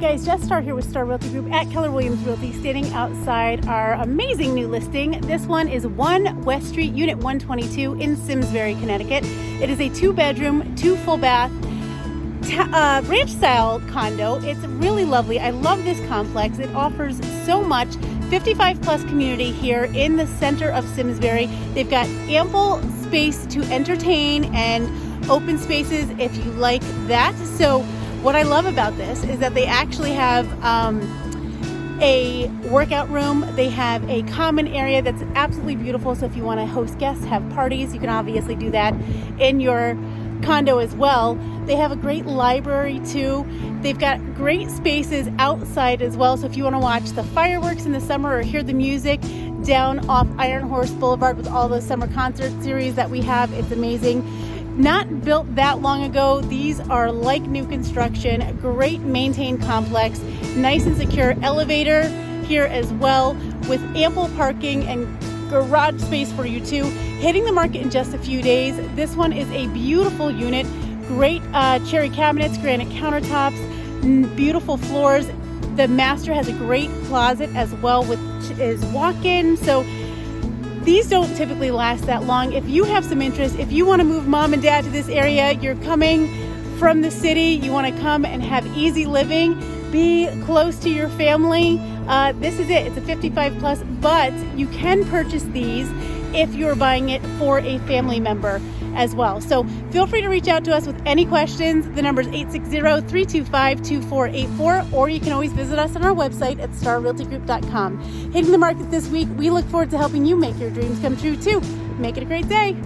guys, Jess Starr here with Starr Realty Group at Keller Williams Realty, standing outside our amazing new listing. This one is 1 West Street, Unit 122 in Simsbury, Connecticut. It is a 2-bedroom, 2 full bath, ranch style condo. It's really lovely. I love this complex. It offers so much. 55 plus community here in the center of Simsbury. They've got ample space to entertain and open spaces if you like that. So what I love about this is that they actually have a workout room. They have a common area that's absolutely beautiful. So if you want to host guests, have parties, you can obviously do that in your condo as well. They have a great library too. They've got great spaces outside as well. So if you want to watch the fireworks in the summer or hear the music down off Iron Horse Boulevard with all the summer concert series that we have, it's amazing. Not built that long ago. These are like new construction, great maintained complex, nice and secure elevator here as well, with ample parking and garage space for you too. Hitting the market in just a few days. This one is a beautiful unit, great cherry cabinets, granite countertops, beautiful floors. The master has a great closet as well, which is walk-in. So these don't typically last that long. If you have some interest, if you want to move mom and dad to this area, you're coming from the city, you want to come and have easy living, be close to your family, this is it. It's a 55 plus, but you can purchase these if you're buying it for a family member as well. So feel free to reach out to us with any questions. The number is 860-325-2484, or you can always visit us on our website at starrealtygroup.com. Hitting the market this week, we look forward to helping you make your dreams come true too. Make it a great day.